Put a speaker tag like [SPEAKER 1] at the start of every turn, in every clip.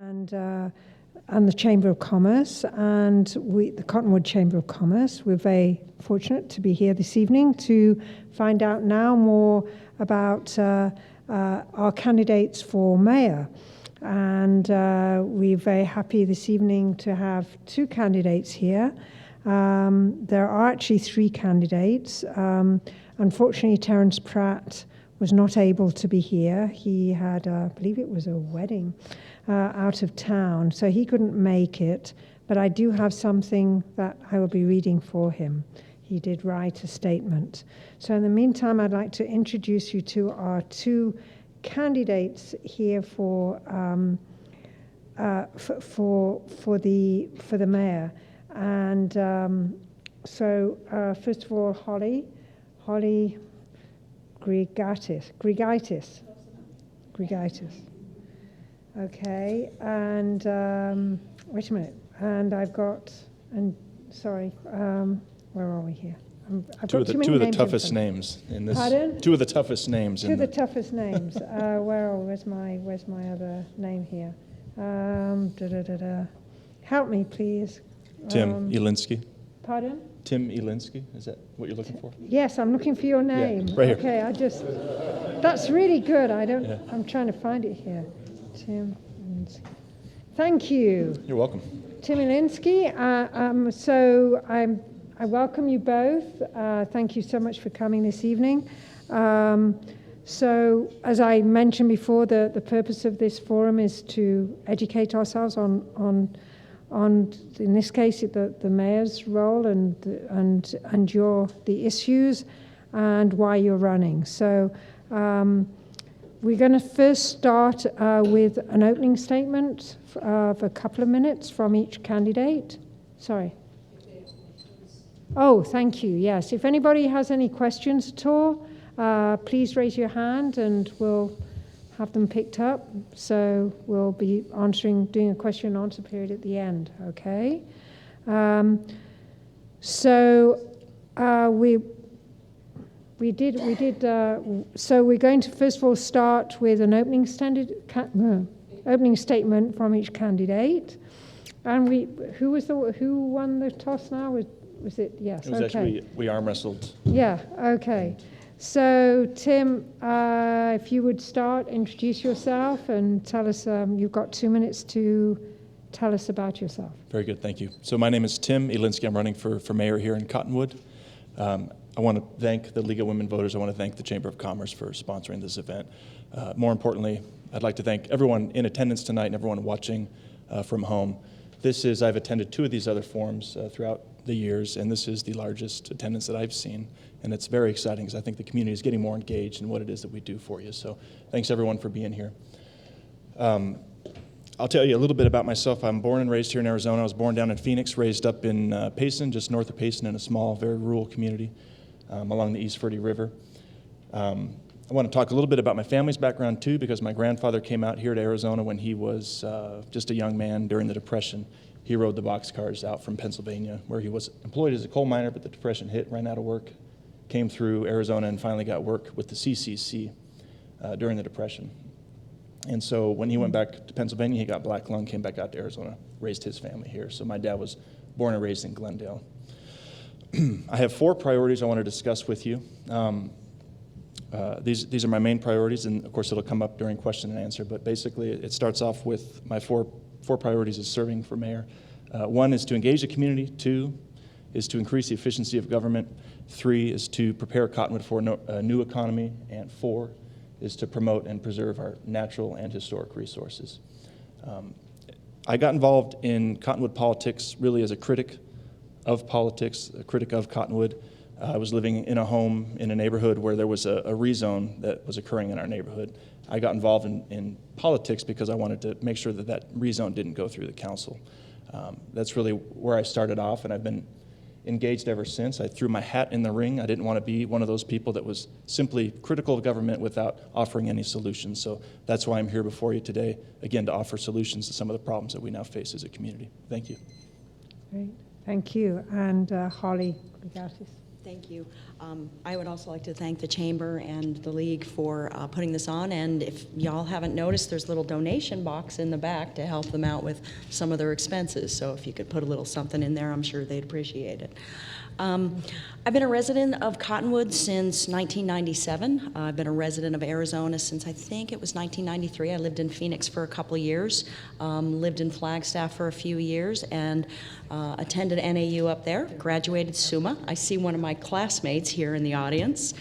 [SPEAKER 1] and the Chamber of Commerce, and the Cottonwood Chamber of Commerce. We're very fortunate to be here this evening to find out now more about our candidates for mayor. And we're very happy this evening to have two candidates here. There are actually three candidates. Unfortunately, Terence Pratt was not able to be here. He had, I believe it was a wedding out of town, so he couldn't make it. But I do have something that I will be reading for him. He did write a statement. So in the meantime, I'd like to introduce you to our two candidates here for the mayor. And so first of all, Holly Grigaitis. Okay, and wait a minute. And I've got, where are we here?
[SPEAKER 2] Two of the toughest names in this.
[SPEAKER 1] Pardon?
[SPEAKER 2] Two of the toughest names.
[SPEAKER 1] Two of the toughest names. Where's my other name here? Help me, please.
[SPEAKER 2] Tim Elinsky.
[SPEAKER 1] Pardon?
[SPEAKER 2] Tim Elinsky. Is that what you're looking for?
[SPEAKER 1] Yes, I'm looking for your name.
[SPEAKER 2] Yeah, right here.
[SPEAKER 1] Okay, that's really good. I'm trying to find it here. Tim Elinsky. Thank you.
[SPEAKER 2] You're welcome.
[SPEAKER 1] Tim Elinsky. So I welcome you both. Thank you so much for coming this evening. So as I mentioned before, the purpose of this forum is to educate ourselves on in this case the mayor's role and the issues and why you're running. So we're going to first start with an opening statement of a couple of minutes from each candidate. Sorry. Oh, thank you. Yes. If anybody has any questions at all, please raise your hand and we'll have them picked up. So we'll be doing a question and answer period at the end. Okay. So we're going to first of all start with an opening statement from each candidate. And who won the toss now? Was it? Yes.
[SPEAKER 2] It was
[SPEAKER 1] okay.
[SPEAKER 2] Actually, we arm wrestled.
[SPEAKER 1] Yeah. Okay. So Tim, if you would start, introduce yourself and tell us. You've got 2 minutes to tell us about yourself.
[SPEAKER 2] Very good. Thank you. So my name is Tim Elinsky. I'm running for mayor here in Cottonwood. I want to thank the League of Women Voters. I want to thank the Chamber of Commerce for sponsoring this event. More importantly, I'd like to thank everyone in attendance tonight and everyone watching from home. I've attended two of these other forums throughout the years, and this is the largest attendance that I've seen, and it's very exciting because I think the community is getting more engaged in what it is that we do for you. So thanks everyone for being here. I'll tell you a little bit about myself. I'm born and raised here in Arizona. I was born down in Phoenix, raised up in Payson, just north of Payson, in a small, very rural community along the East Verde River. I want to talk a little bit about my family's background too, because my grandfather came out here to Arizona when he was just a young man during the Depression. He rode the boxcars out from Pennsylvania, where he was employed as a coal miner, but the Depression hit, ran out of work, came through Arizona, and finally got work with the CCC during the Depression. And so when he went back to Pennsylvania, he got black lung, came back out to Arizona, raised his family here. So my dad was born and raised in Glendale. I have 4 priorities I want to discuss with you. These are my main priorities, and of course it'll come up during question and answer, but basically it starts off with my four priorities as serving for mayor. 1 is to engage the community. 2 is to increase the efficiency of government. 3 is to prepare Cottonwood for a new economy. And 4 is to promote and preserve our natural and historic resources. I got involved in Cottonwood politics really as a critic of politics, a critic of Cottonwood. I was living in a home in a neighborhood where there was a rezone that was occurring in our neighborhood. I got involved in politics because I wanted to make sure that rezone didn't go through the council. That's really where I started off, and I've been engaged ever since. I threw my hat in the ring. I didn't want to be one of those people that was simply critical of government without offering any solutions. So that's why I'm here before you today, again, to offer solutions to some of the problems that we now face as a community. Thank you.
[SPEAKER 1] Great. Thank you. And Holly Ligatis.
[SPEAKER 3] Thank you. I would also like to thank the Chamber and the League for putting this on, and if y'all haven't noticed, there's a little donation box in the back to help them out with some of their expenses, so if you could put a little something in there, I'm sure they'd appreciate it. I've been a resident of Cottonwood since 1997. I've been a resident of Arizona since I think it was 1993. I lived in Phoenix for a couple of years, lived in Flagstaff for a few years, and attended NAU up there, graduated SUMA. I see one of my classmates here in the audience.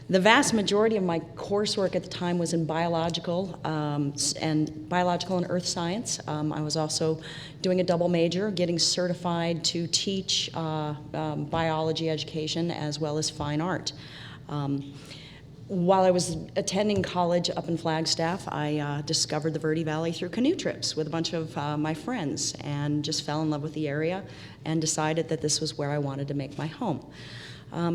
[SPEAKER 3] The vast majority of my coursework at the time was in biological and earth science. I was also doing a double major, getting certified to teach biology education as well as fine art. While I was attending college up in Flagstaff, I discovered the Verde Valley through canoe trips with a bunch of my friends and just fell in love with the area and decided that this was where I wanted to make my home.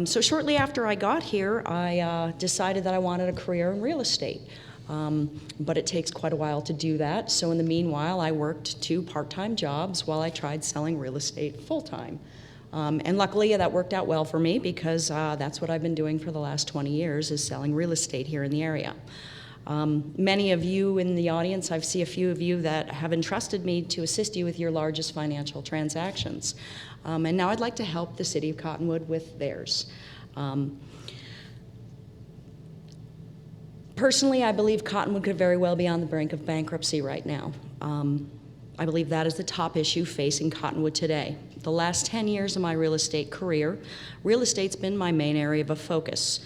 [SPEAKER 3] So shortly after I got here, I decided that I wanted a career in real estate. But it takes quite a while to do that. So in the meanwhile, I worked 2 part-time jobs while I tried selling real estate full-time. And luckily that worked out well for me because that's what I've been doing for the last 20 years is selling real estate here in the area. Many of you in the audience, I see a few of you that have entrusted me to assist you with your largest financial transactions. And now I'd like to help the city of Cottonwood with theirs. Personally, I believe Cottonwood could very well be on the brink of bankruptcy right now. I believe that is the top issue facing Cottonwood today. The last 10 years of my real estate career, real estate's been my main area of focus.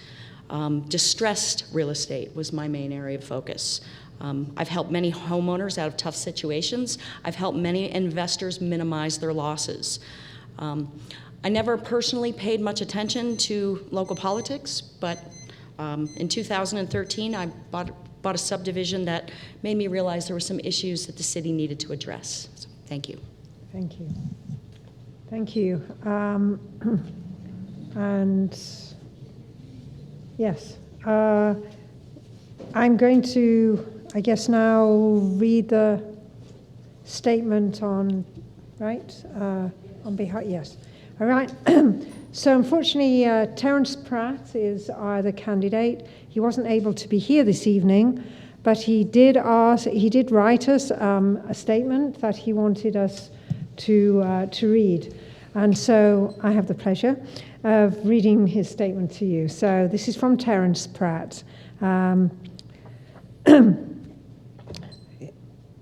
[SPEAKER 3] Distressed real estate was my main area of focus. I've helped many homeowners out of tough situations. I've helped many investors minimize their losses. I never personally paid much attention to local politics, but in 2013, I bought a subdivision that made me realize there were some issues that the city needed to address. So, thank you.
[SPEAKER 1] Thank you. Thank you. And yes, I'm going to, I guess now read the statement on, right? On behalf, yes. All right. So unfortunately, Terence Pratt is the candidate. He wasn't able to be here this evening, but he did write us a statement that he wanted us to read. And so I have the pleasure of reading his statement to you. So this is from Terence Pratt.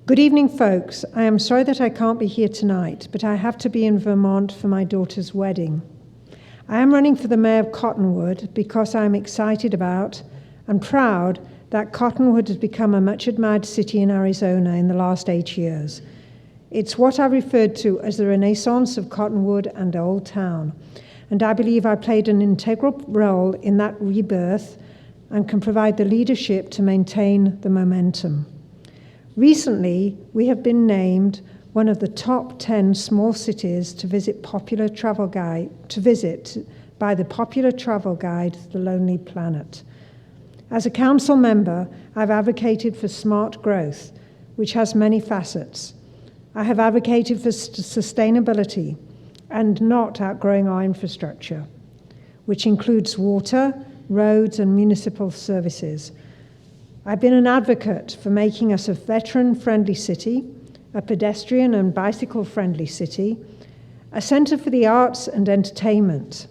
[SPEAKER 1] Good evening, folks. I am sorry that I can't be here tonight, but I have to be in Vermont for my daughter's wedding. I am running for the mayor of Cottonwood because I am excited about and proud that Cottonwood has become a much admired city in Arizona in the last 8 years. It's what I referred to as the Renaissance of Cottonwood and Old Town, and I believe I played an integral role in that rebirth and can provide the leadership to maintain the momentum. Recently, we have been named one of the top 10 small cities to visit by the popular travel guide, The Lonely Planet. As a council member, I've advocated for smart growth, which has many facets. I have advocated for sustainability and not outgrowing our infrastructure, which includes water, roads, and municipal services. I've been an advocate for making us a veteran-friendly city, a pedestrian and bicycle-friendly city, a centre for the arts and entertainment,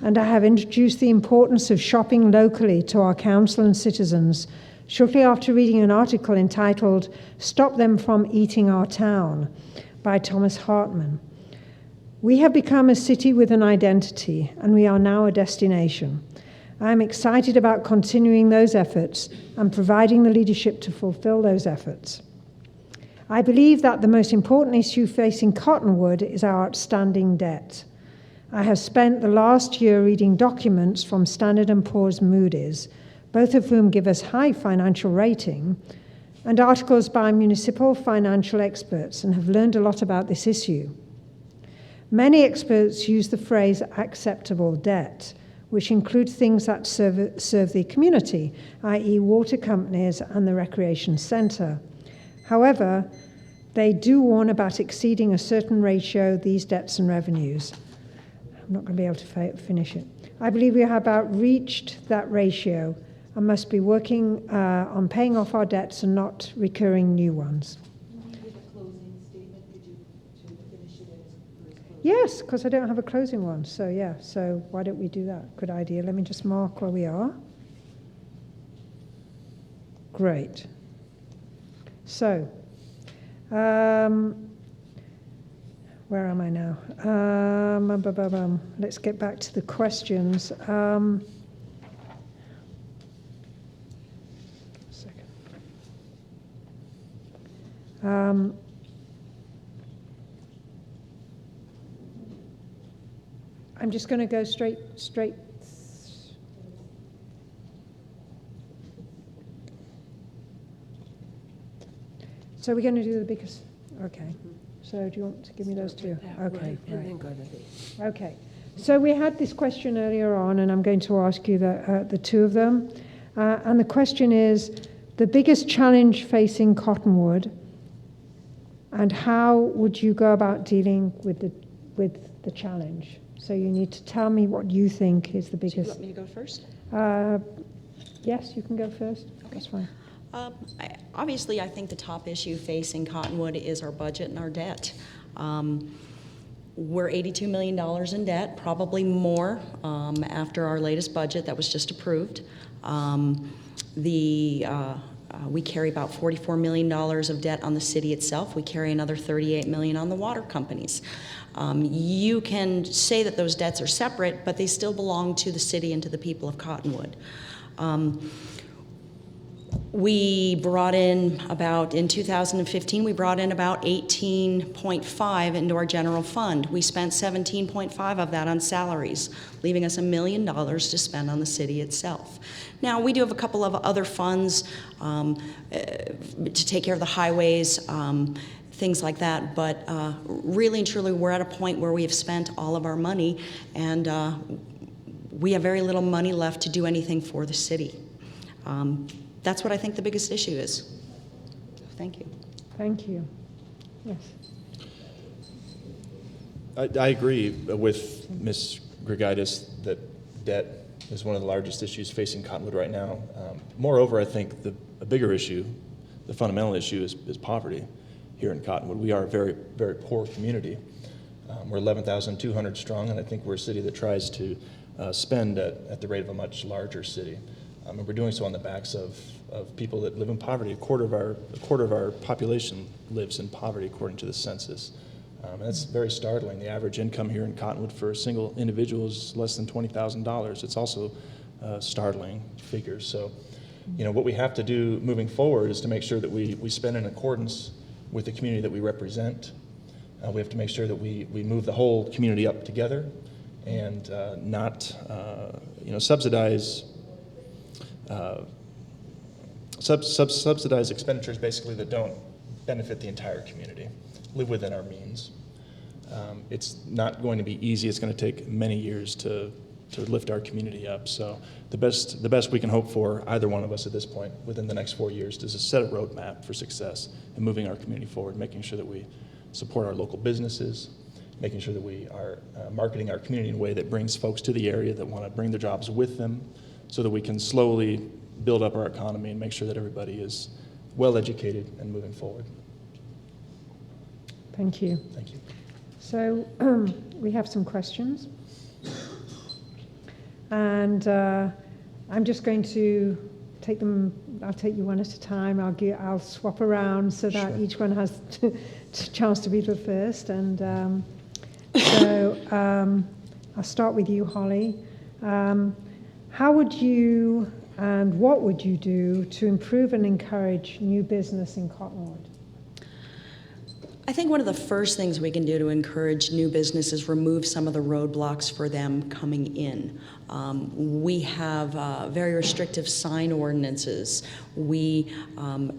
[SPEAKER 1] and I have introduced the importance of shopping locally to our council and citizens shortly after reading an article entitled "Stop Them from Eating Our Town" by Thomas Hartman. We have become a city with an identity, and we are now a destination. I am excited about continuing those efforts and providing the leadership to fulfill those efforts. I believe that the most important issue facing Cottonwood is our outstanding debt. I have spent the last year reading documents from Standard & Poor's Moody's, both of whom give us high financial rating, and articles by municipal financial experts, and have learned a lot about this issue. Many experts use the phrase acceptable debt, which includes things that serve the community, i.e. water companies and the recreation center. However, they do warn about exceeding a certain ratio, these debts and revenues. I'm not going to be able to finish it. I believe we have about reached that ratio and must be working on paying off our debts and not recurring new ones. Yes, because I don't have a closing one. So yeah, so why don't we do that? Good idea. Let me just mark where we are. Great. So, where am I now? Let's get back to the questions. I'm just going to go straight. So we're going to do the biggest. Okay. So do you want to give me those two? Okay. Right. Okay. So we had this question earlier on, and I'm going to ask you the two of them. And the question is, the biggest challenge facing Cottonwood, and how would you go about dealing with the challenge? So you need to tell me what you think is the biggest.
[SPEAKER 3] Do you want me to go first?
[SPEAKER 1] Yes, you can go first. Okay. That's fine.
[SPEAKER 3] Obviously, I think the top issue facing Cottonwood is our budget and our debt. We're $82 million in debt, probably more after our latest budget that was just approved. We carry about $44 million of debt on the city itself. We carry another $38 million on the water companies. You can say that those debts are separate, but they still belong to the city and to the people of Cottonwood. We brought in in 2015, we brought in about 18.5 into our general fund. We spent 17.5 of that on salaries, leaving us $1 million to spend on the city itself. Now, we do have a couple of other funds to take care of the highways, things like that, but really and truly, we're at a point where we have spent all of our money, and we have very little money left to do anything for the city. That's what I think the biggest issue is. Thank you.
[SPEAKER 1] Thank you. Yes.
[SPEAKER 2] I agree with Ms. Grigaitis that debt is one of the largest issues facing Cottonwood right now. Moreover, I think a bigger issue, the fundamental issue, is poverty here in Cottonwood. We are a very, very poor community. We're 11,200 strong, and I think we're a city that tries to spend at the rate of a much larger city. And we're doing so on the backs of people that live in poverty. A quarter of our population lives in poverty, according to the census. And that's very startling. The average income here in Cottonwood for a single individual is less than $20,000. It's also startling figures. So, what we have to do moving forward is to make sure that we spend in accordance with the community that we represent. We have to make sure that we move the whole community up together and not subsidize expenditures basically that don't benefit the entire community, live within our means. It's not going to be easy. It's going to take many years to lift our community up. So the best we can hope for, either one of us at this point, within the next 4 years, is to set a roadmap for success in moving our community forward, making sure that we support our local businesses, making sure that we are marketing our community in a way that brings folks to the area that want to bring their jobs with them, so that we can slowly build up our economy and make sure that everybody is well educated and moving forward.
[SPEAKER 1] Thank you.
[SPEAKER 2] Thank you.
[SPEAKER 1] So we have some questions. And I'm just going to take them, I'll take you one at a time. I'll swap around so that each one has a chance to be the first. And so I'll start with you, Holly. How would you and what would you do to improve and encourage new business in Cottonwood?
[SPEAKER 3] I think one of the first things we can do to encourage new business is remove some of the roadblocks for them coming in. We have very restrictive sign ordinances. We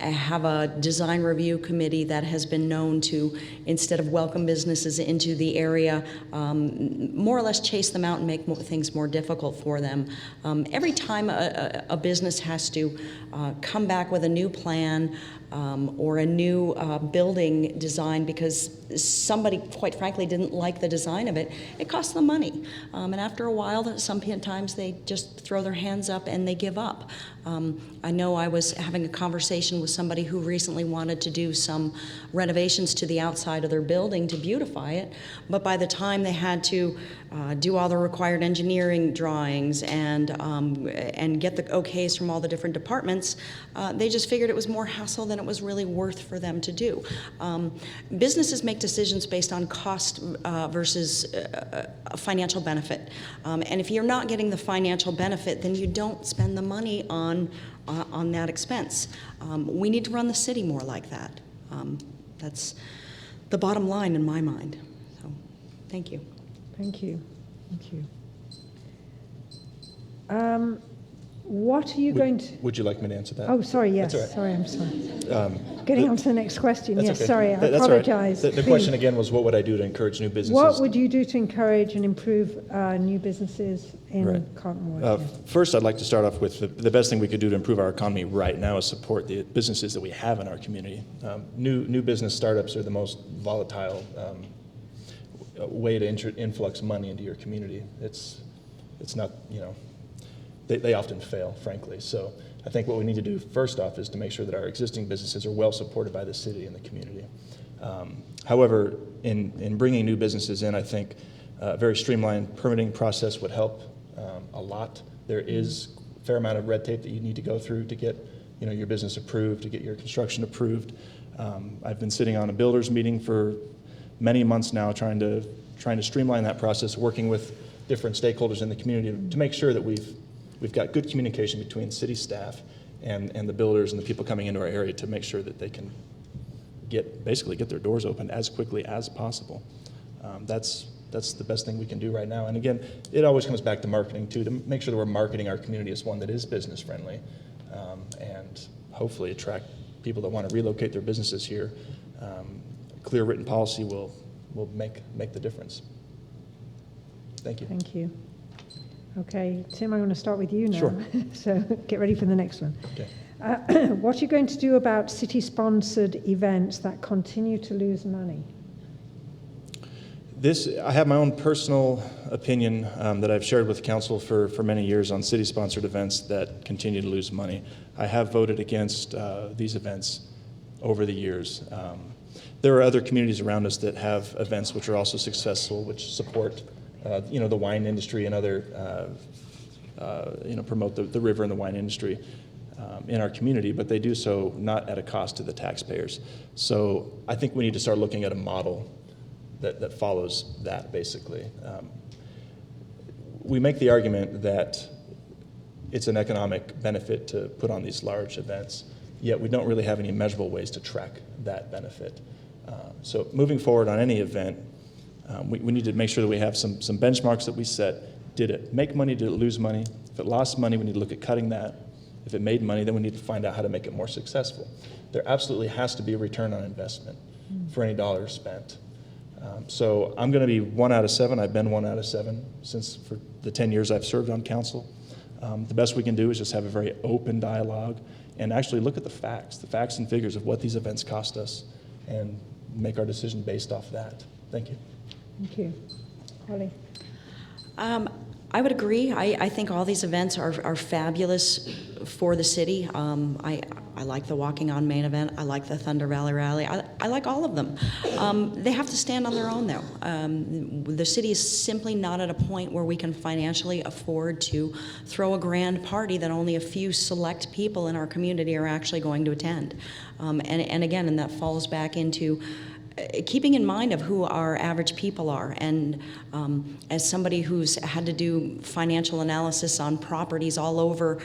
[SPEAKER 3] have a design review committee that has been known to, instead of welcome businesses into the area, more or less chase them out and make things more difficult for them. Every time a business has to come back with a new plan or a new building design design because somebody, quite frankly, didn't like the design of it, it costs them money. And after a while, sometimes they just throw their hands up and they give up. I know I was having a conversation with somebody who recently wanted to do some renovations to the outside of their building to beautify it, but by the time they had to do all the required engineering drawings and get the okays from all the different departments, they just figured it was more hassle than it was really worth for them to do. Businesses make decisions based on cost versus financial benefit. And if you're not getting the financial benefit, then you don't spend the money on that expense. We need to run the city more like that. That's the bottom line in my mind. So, thank you.
[SPEAKER 1] Thank you. Thank you. What are you going to...
[SPEAKER 2] Would you like me to answer that?
[SPEAKER 1] Oh, sorry, yes.
[SPEAKER 2] That's all right.
[SPEAKER 1] Sorry, I'm sorry. Getting on to the next question.
[SPEAKER 2] That's
[SPEAKER 1] Yes,
[SPEAKER 2] okay.
[SPEAKER 1] sorry, I
[SPEAKER 2] That's all right.
[SPEAKER 1] apologize.
[SPEAKER 2] The question again was, what would I do to encourage new businesses?
[SPEAKER 1] What would you do to encourage and improve new businesses in
[SPEAKER 2] Right.
[SPEAKER 1] Cottonwood? Yeah.
[SPEAKER 2] First, I'd like to start off with the best thing we could do to improve our economy right now is support the businesses that we have in our community. New business startups are the most volatile way to influx money into your community. It's not, they often fail, frankly. So I think what we need to do first off is to make sure that our existing businesses are well supported by the city and the community. However, in bringing new businesses in, I think a very streamlined permitting process would help a lot. There is a fair amount of red tape that you need to go through to get your business approved, to get your construction approved. I've been sitting on a builders meeting for many months now trying to streamline that process, working with different stakeholders in the community to make sure that we've got good communication between city staff and the builders and the people coming into our area to make sure that they can basically get their doors open as quickly as possible. That's the best thing we can do right now. And again, it always comes back to marketing too, to make sure that we're marketing our community as one that is business friendly, and hopefully attract people that want to relocate their businesses here. Clear written policy will make the difference. Thank you.
[SPEAKER 1] Thank you. Okay, Tim, I'm going to start with you now.
[SPEAKER 2] Sure.
[SPEAKER 1] So get ready for the next one.
[SPEAKER 2] Okay.
[SPEAKER 1] What are you going to do about city-sponsored events that continue to lose money?
[SPEAKER 2] I have my own personal opinion that I've shared with council for many years on city-sponsored events that continue to lose money. I have voted against these events over the years. There are other communities around us that have events which are also successful, which support the wine industry and other, promote the river and the wine industry in our community, but they do so not at a cost to the taxpayers. So I think we need to start looking at a model that follows that, basically. We make the argument that it's an economic benefit to put on these large events, yet we don't really have any measurable ways to track that benefit. So moving forward on any event, we need to make sure that we have some benchmarks that we set. Did it make money? Did it lose money? If it lost money, we need to look at cutting that. If it made money, then we need to find out how to make it more successful. There absolutely has to be a return on investment for any dollar spent. So I'm going to be 1 out of 7. I've been 1 out of 7 for the 10 years I've served on council. The best we can do is just have a very open dialogue and actually look at the facts and figures of what these events cost us, and make our decision based off that. Thank you.
[SPEAKER 1] Thank you. Holly?
[SPEAKER 3] I would agree. I think all these events are fabulous for the city. I like the Walking on Main event. I like the Thunder Valley Rally. I like all of them. They have to stand on their own, though. The city is simply not at a point where we can financially afford to throw a grand party that only a few select people in our community are actually going to attend. And that falls back into keeping in mind of who our average people are. And as somebody who's had to do financial analysis on properties all over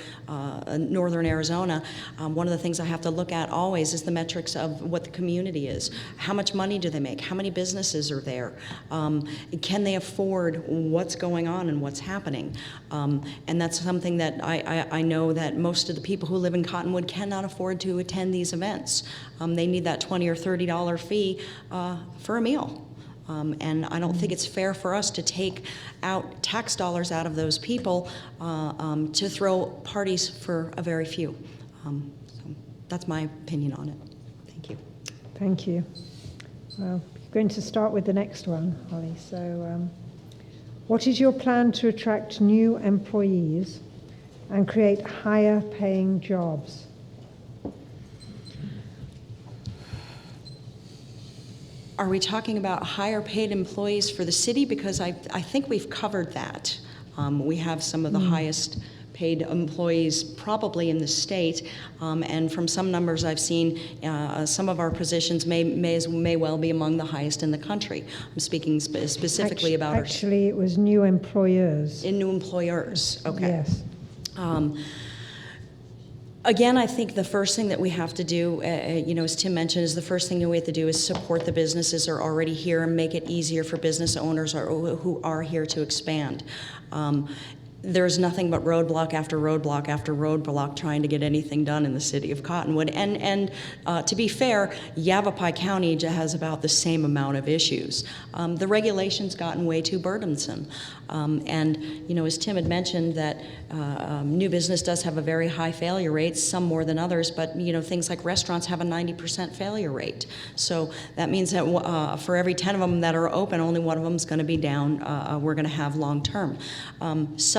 [SPEAKER 3] northern Arizona, one of the things I have to look at always is the metrics of what the community is. How much money do they make? How many businesses are there? Can they afford what's going on and what's happening? And that's something that I know that most of the people who live in Cottonwood cannot afford to attend these events. They need that $20 or $30 fee for a meal. And I don't think it's fair for us to take out tax dollars out of those people to throw parties for a very few. So that's my opinion on it. Thank you.
[SPEAKER 1] Thank you. Well, you're going to start with the next one, Holly. So, what is your plan to attract new employees and create higher paying jobs?
[SPEAKER 3] Are we talking about higher paid employees for the city? Because I think we've covered that. We have some of the highest paid employees probably in the state, and from some numbers I've seen, some of our positions may well be among the highest in the country. I'm speaking specifically about
[SPEAKER 1] Actually, it was new employers.
[SPEAKER 3] in new employers. Okay.
[SPEAKER 1] Yes.
[SPEAKER 3] Again, I think the first thing that we have to do, as Tim mentioned, is the first thing that we have to do is support the businesses that are already here and make it easier for business owners who are here to expand. There's nothing but roadblock after roadblock after roadblock trying to get anything done in the city of Cottonwood. And to be fair, Yavapai County has about the same amount of issues. The regulation's gotten way too burdensome. And as Tim had mentioned, that new business does have a very high failure rate, some more than others, but things like restaurants have a 90% failure rate. So that means that for every 10 of them that are open, only one of them is going to be down. We're going to have long term.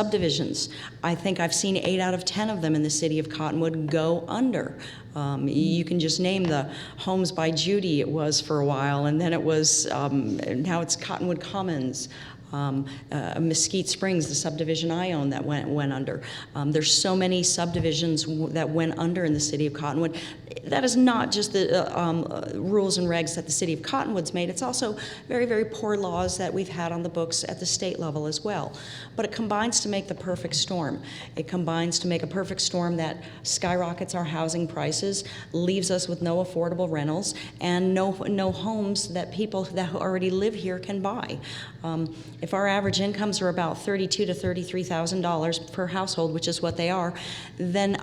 [SPEAKER 3] Subdivisions. I think I've seen 8 out of 10 of them in the city of Cottonwood go under. You can just name the Homes by Judy it was for a while, and then it was, now it's Cottonwood Commons. Mesquite Springs, the subdivision I own, that went under. There's so many subdivisions that went under in the city of Cottonwood. That is not just the rules and regs that the city of Cottonwood's made. It's also very, very poor laws that we've had on the books at the state level as well. But it combines to make the perfect storm. It combines to make a perfect storm that skyrockets our housing prices, leaves us with no affordable rentals, and no homes that people that already live here can buy. If our average incomes are about $32,000 to $33,000 per household, which is what they are, then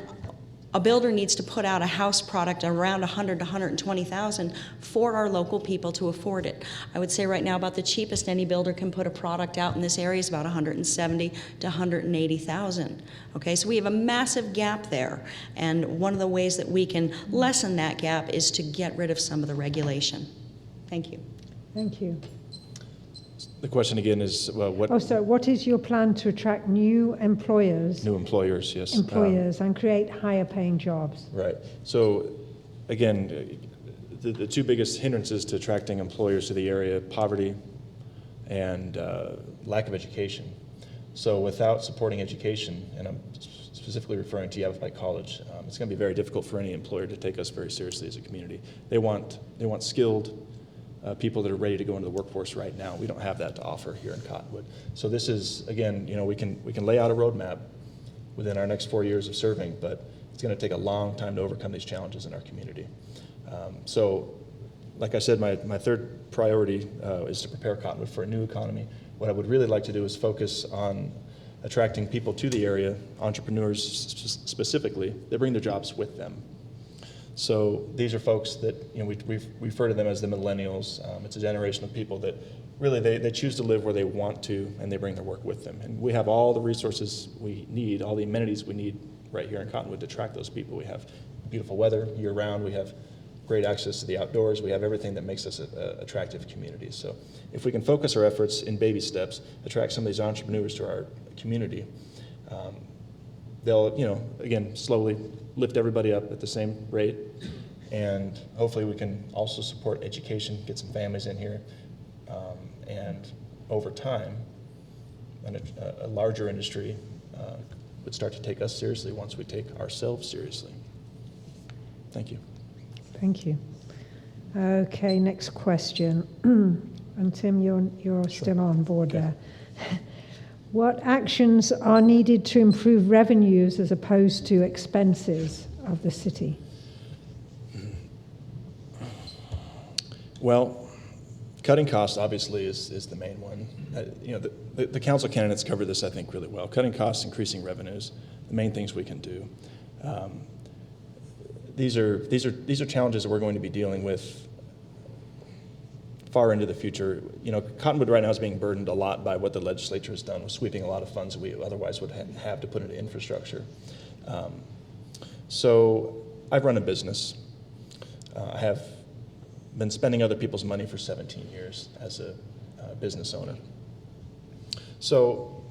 [SPEAKER 3] a builder needs to put out a house product around $100,000 to $120,000 for our local people to afford it. I would say right now about the cheapest any builder can put a product out in this area is about $170,000 to $180,000. Okay, so we have a massive gap there, and one of the ways that we can lessen that gap is to get rid of some of the regulation. Thank you.
[SPEAKER 1] Thank you.
[SPEAKER 2] The question again is,
[SPEAKER 1] what is your plan to attract new employers?
[SPEAKER 2] New employers, yes.
[SPEAKER 1] And create higher paying jobs.
[SPEAKER 2] Right. So again, the 2 biggest hindrances to attracting employers to the area: poverty and lack of education. So without supporting education, and I'm specifically referring to Yavapai College, it's going to be very difficult for any employer to take us very seriously as a community. They want skilled people that are ready to go into the workforce right now. We don't have that to offer here in Cottonwood. So this is, again, we can lay out a roadmap within our next 4 years of serving, but it's going to take a long time to overcome these challenges in our community. So, like I said, my third priority is to prepare Cottonwood for a new economy. What I would really like to do is focus on attracting people to the area, entrepreneurs specifically, that bring their jobs with them. So these are folks that we refer to them as the millennials. It's a generation of people that really they choose to live where they want to, and they bring their work with them. And we have all the resources we need, all the amenities we need right here in Cottonwood to attract those people. We have beautiful weather year-round. We have great access to the outdoors. We have everything that makes us attractive communities. So if we can focus our efforts in baby steps, attract some of these entrepreneurs to our community, they'll, again, slowly lift everybody up at the same rate, and hopefully we can also support education, get some families in here, and over time, a larger industry would start to take us seriously once we take ourselves seriously. Thank you.
[SPEAKER 1] Thank you. Okay, next question. And Tim, you're still on board there. What actions are needed to improve revenues as opposed to expenses of the city?
[SPEAKER 2] Well, cutting costs obviously is the main one. The council candidates covered this, I think, really well. Cutting costs, increasing revenues, the main things we can do. These are challenges that we're going to be dealing with far into the future. Cottonwood right now is being burdened a lot by what the legislature has done with sweeping a lot of funds that we otherwise would have to put into infrastructure. So I've run a business. I have been spending other people's money for 17 years as a business owner. So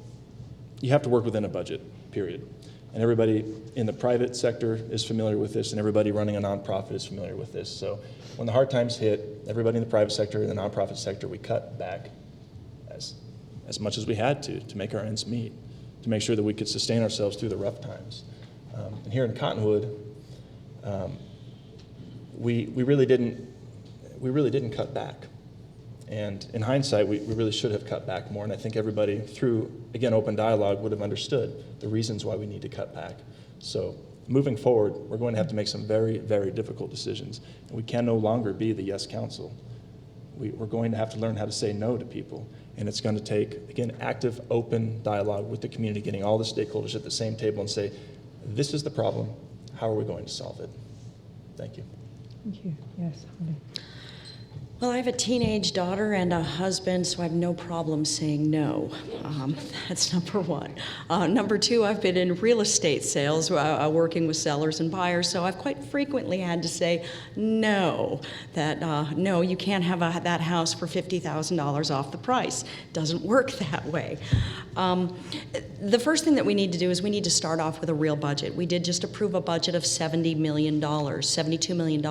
[SPEAKER 2] you have to work within a budget, period. And everybody in the private sector is familiar with this, and everybody running a nonprofit is familiar with this. So when the hard times hit, everybody in the private sector and the nonprofit sector, we cut back as much as we had to make our ends meet, to make sure that we could sustain ourselves through the rough times. And here in Cottonwood, we really didn't cut back. And in hindsight, we really should have cut back more. And I think everybody, through, again, open dialogue, would have understood the reasons why we need to cut back. So moving forward, we're going to have to make some very, very difficult decisions. And we can no longer be the yes council. We're going to have to learn how to say no to people. And it's going to take, again, active, open dialogue with the community, getting all the stakeholders at the same table and say, this is the problem. How are we going to solve it? Thank you.
[SPEAKER 1] Thank you. Yes, Holly.
[SPEAKER 3] Well, I have a teenage daughter and a husband, so I have no problem saying no. That's number one. Number two, I've been in real estate sales, working with sellers and buyers, so I've quite frequently had to say no, that no, you can't have that house for $50,000 off the price. It doesn't work that way. The first thing that we need to do is we need to start off with a real budget. We did just approve a budget of $70 million, $72 million.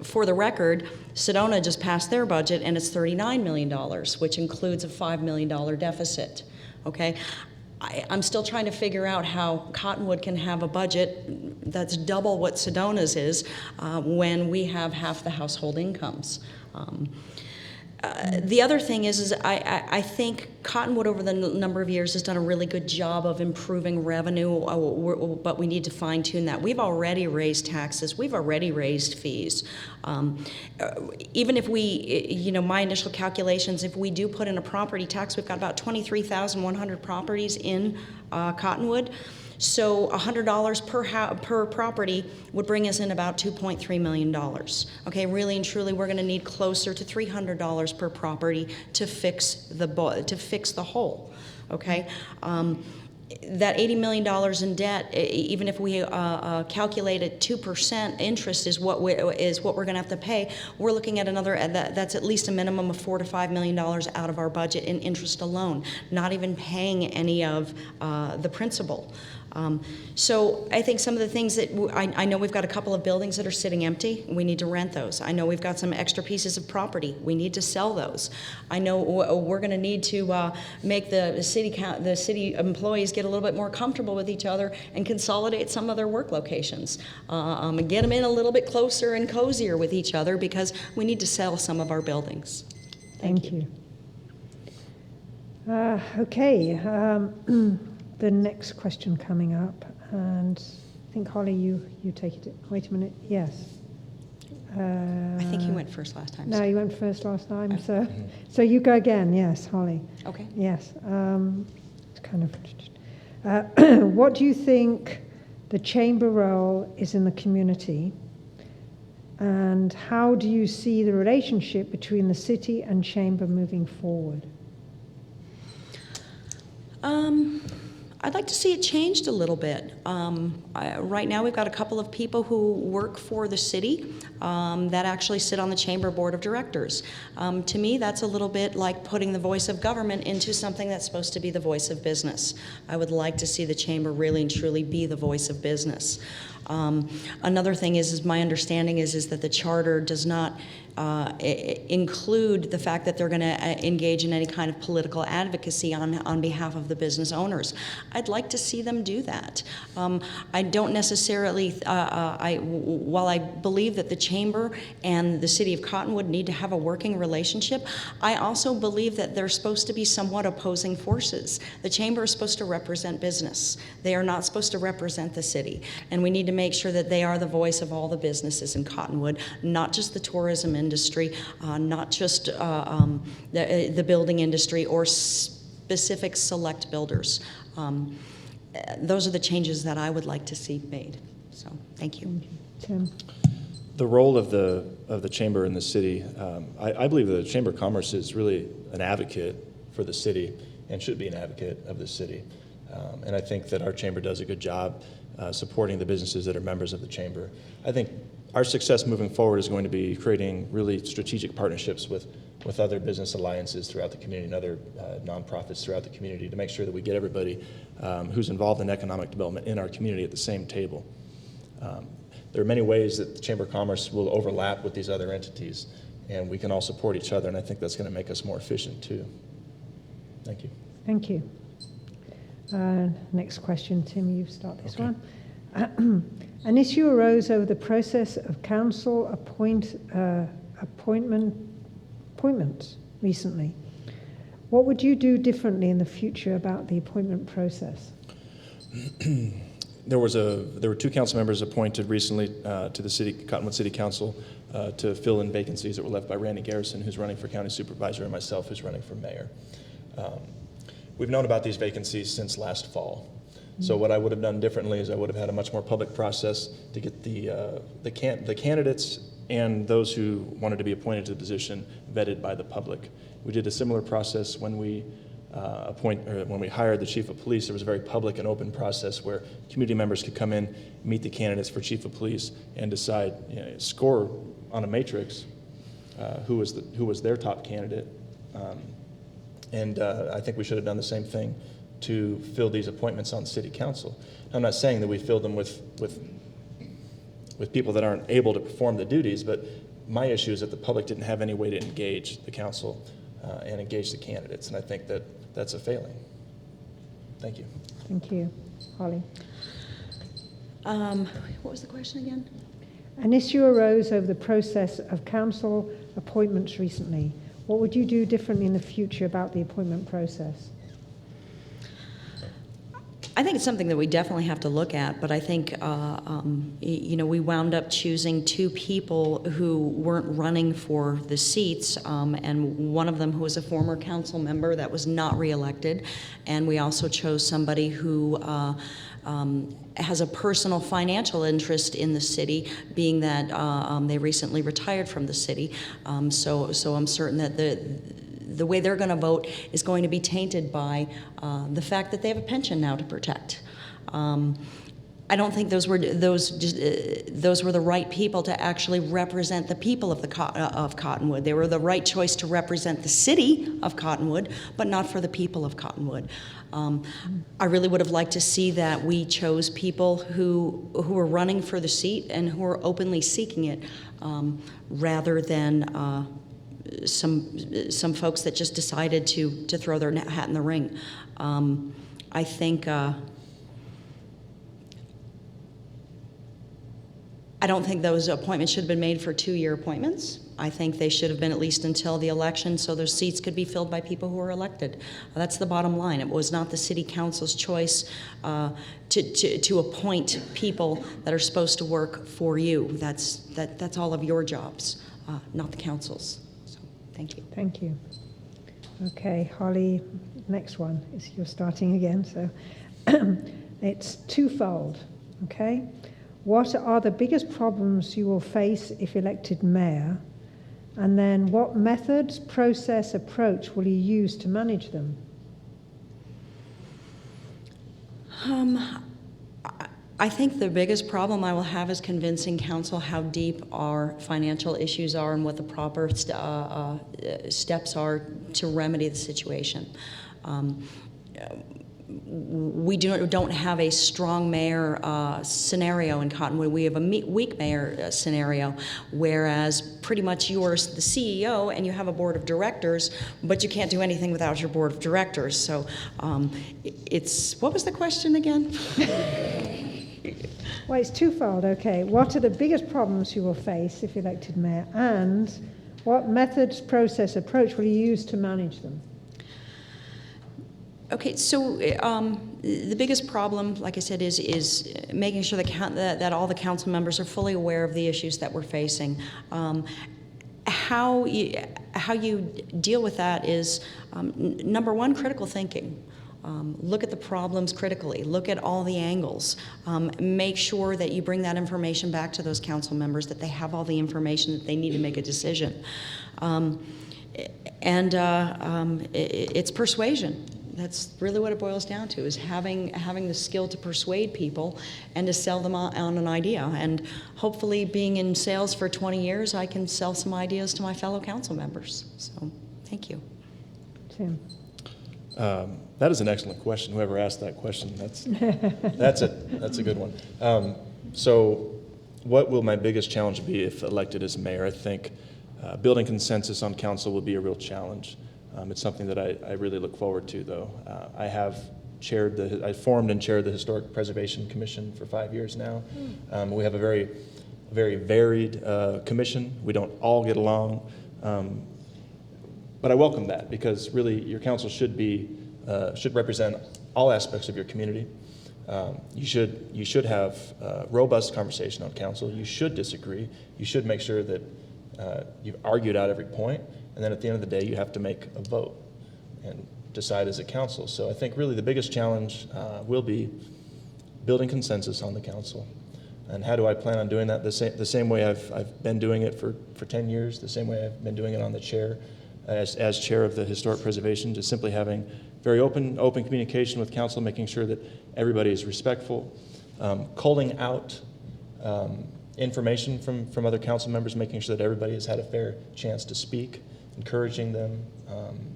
[SPEAKER 3] For the record, Sedona just passed their budget, and it's $39 million, which includes a $5 million deficit, okay? I'm still trying to figure out how Cottonwood can have a budget that's double what Sedona's is when we have half the household incomes. The other thing is I think Cottonwood over the number of years has done a really good job of improving revenue, but we need to fine tune that. We've already raised taxes. We've already raised fees. Even if we, my initial calculations, if we do put in a property tax, we've got about 23,100 properties in Cottonwood. So $100 per property would bring us in about $2.3 million. Okay, really and truly, we're going to need closer to $300 per property to fix the hole. Okay. That $80 million in debt, even if we calculate at 2% interest is what we're going to have to pay, we're looking at another, that's at least a minimum of $4 to $5 million out of our budget in interest alone, not even paying any of the principal. So I think some of the things that I know we've got a couple of buildings that are sitting empty. We need to rent those. I know we've got some extra pieces of property. We need to sell those. I know we're going to need to make the city employees get a little bit more comfortable with each other and consolidate some of their work locations. Get them in a little bit closer and cozier with each other because we need to sell some of our buildings.
[SPEAKER 1] Thank you. Okay. The next question coming up, and I think Holly, you take it. Wait a minute. Yes.
[SPEAKER 3] I think you went first last time.
[SPEAKER 1] No, you went first last time. So you go again. Yes, Holly.
[SPEAKER 3] Okay.
[SPEAKER 1] Yes. It's kind of. What do you think the chamber role is in the community, and how do you see the relationship between the city and chamber moving forward?
[SPEAKER 3] I'd like to see it changed a little bit. Right now we've got a couple of people who work for the city that actually sit on the chamber board of directors. To me, that's a little bit like putting the voice of government into something that's supposed to be the voice of business. I would like to see the chamber really and truly be the voice of business. Another thing is my understanding is that the charter does not include the fact that they're going to engage in any kind of political advocacy on behalf of the business owners. I'd like to see them do that. I don't necessarily, while I believe that the chamber and the city of Cottonwood need to have a working relationship, I also believe that they're supposed to be somewhat opposing forces. The chamber is supposed to represent business. They are not supposed to represent the city. And we need to make sure that they are the voice of all the businesses in Cottonwood, not just the tourism industry, not just the building industry or specific select builders. Those are the changes that I would like to see made. So, thank you.
[SPEAKER 1] Tim.
[SPEAKER 2] The role of the chamber in the city, I believe the Chamber of Commerce is really an advocate for the city and should be an advocate of the city. And I think that our chamber does a good job supporting the businesses that are members of the chamber. I think our success moving forward is going to be creating really strategic partnerships with other business alliances throughout the community and other nonprofits throughout the community to make sure that we get everybody who's involved in economic development in our community at the same table. There are many ways that the Chamber of Commerce will overlap with these other entities, and we can all support each other, and I think that's going to make us more efficient too. Thank you.
[SPEAKER 1] Thank you. Next question, Tim, you start this
[SPEAKER 2] Okay.
[SPEAKER 1] one. An issue arose over the process of council appointments recently. What would you do differently in the future about the appointment process?
[SPEAKER 2] There were 2 council members appointed recently to the Cottonwood City Council to fill in vacancies that were left by Randy Garrison, who's running for county supervisor, and myself, who's running for mayor. We've known about these vacancies since last fall. So what I would have done differently is I would have had a much more public process to get the candidates and those who wanted to be appointed to the position vetted by the public. We did a similar process when we when we hired the chief of police. There was a very public and open process where community members could come in, meet the candidates for chief of police, and decide, score on a matrix who was their top candidate. I think we should have done the same thing to fill these appointments on city council. I'm not saying that we filled them with people that aren't able to perform the duties, but my issue is that the public didn't have any way to engage the council and engage the candidates, and I think that that's a failing. Thank you.
[SPEAKER 1] Thank you. Holly.
[SPEAKER 3] What was the question again?
[SPEAKER 1] An issue arose over the process of council appointments recently. What would you do differently in the future about the appointment process?
[SPEAKER 3] I think it's something that we definitely have to look at, but I think, we wound up choosing 2 people who weren't running for the seats, and one of them who was a former council member that was not reelected, and we also chose somebody who has a personal financial interest in the city, being that they recently retired from the city. So I'm certain that the way they're going to vote is going to be tainted by the fact that they have a pension now to protect. I don't think those were the right people to actually represent the people of Cottonwood. They were the right choice to represent the city of Cottonwood, but not for the people of Cottonwood. I really would have liked to see that we chose people who were running for the seat and who are openly seeking it, rather than some folks that just decided to throw their hat in the ring. I think I don't think those appointments should have been made for 2-year appointments. I think they should have been at least until the election, so those seats could be filled by people who were elected. That's the bottom line. It was not the city council's choice to appoint people that are supposed to work for you. That's all of your jobs, not the council's. So, thank you.
[SPEAKER 1] Thank you. Okay, Holly, next one is you're starting again, so it's twofold, okay? What are the biggest problems you will face if elected mayor? And then what methods, process, approach will you use to manage them?
[SPEAKER 3] I think the biggest problem I will have is convincing council how deep our financial issues are and what the proper steps are to remedy the situation. We don't have a strong mayor scenario in Cottonwood. We have a weak mayor scenario, whereas pretty much you're the CEO and you have a board of directors, but you can't do anything without your board of directors. So what was the question again?
[SPEAKER 1] Well, it's twofold, okay. What are the biggest problems you will face if elected mayor? And what methods, process, approach will you use to manage them?
[SPEAKER 3] Okay, so the biggest problem, like I said, is making sure that all the council members are fully aware of the issues that we're facing. How you deal with that is, number one, critical thinking. Look at the problems critically. Look at all the angles. Make sure that you bring that information back to those council members, that they have all the information that they need to make a decision. It's persuasion. That's really what it boils down to, is having the skill to persuade people and to sell them on an idea. And hopefully, being in sales for 20 years, I can sell some ideas to my fellow council members. So, thank you.
[SPEAKER 1] Tim.
[SPEAKER 2] That is an excellent question. Whoever asked that question, that's a good one. So, what will my biggest challenge be if elected as mayor? I think building consensus on council will be a real challenge. It's something that I really look forward to, though. I formed and chaired the Historic Preservation Commission for 5 years now. We have a very, very varied commission. We don't all get along, but I welcome that, because really your council should represent all aspects of your community. You should have robust conversation on council. You should disagree. You should make sure that you've argued out every point. And then at the end of the day, you have to make a vote and decide as a council. So I think really the biggest challenge will be building consensus on the council. And how do I plan on doing that? The same way I've been doing it for 10 years, the same way I've been doing it on the chair, as chair of the Historic Preservation, just simply having very open communication with council, making sure that everybody is respectful, calling out information from other council members, making sure that everybody has had a fair chance to speak, encouraging them,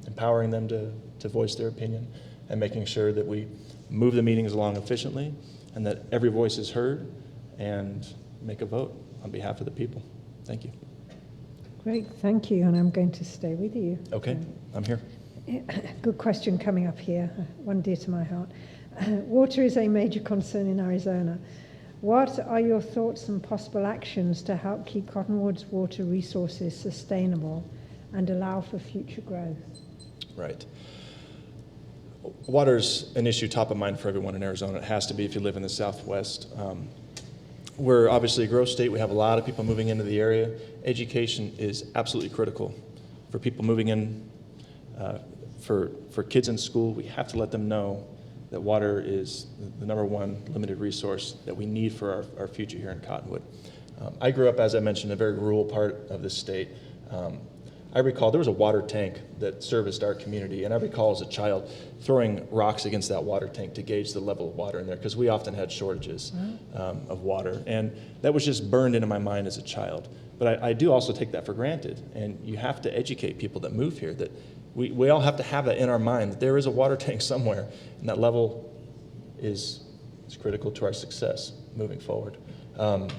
[SPEAKER 2] empowering them to voice their opinion, and making sure that we move the meetings along efficiently and that every voice is heard, and make a vote on behalf of the people. Thank you.
[SPEAKER 1] Great, thank you, and I'm going to stay with you.
[SPEAKER 2] Okay, I'm here.
[SPEAKER 1] Good question coming up here, one dear to my heart. Water is a major concern in Arizona. What are your thoughts and possible actions to help keep Cottonwood's water resources sustainable and allow for future growth?
[SPEAKER 2] Right. Water's an issue top of mind for everyone in Arizona. It has to be if you live in the Southwest. We're obviously a growth state. We have a lot of people moving into the area. Education is absolutely critical for people moving in. For kids in school, we have to let them know that water is the number one limited resource that we need for our future here in Cottonwood. I grew up, as I mentioned, in a very rural part of the state. I recall there was a water tank that serviced our community, and I recall as a child throwing rocks against that water tank to gauge the level of water in there, because we often had shortages of water, and that was just burned into my mind as a child. But I do also take that for granted, and you have to educate people that move here that we all have to have that in our mind, that there is a water tank somewhere, and that level is critical to our success moving forward. I'm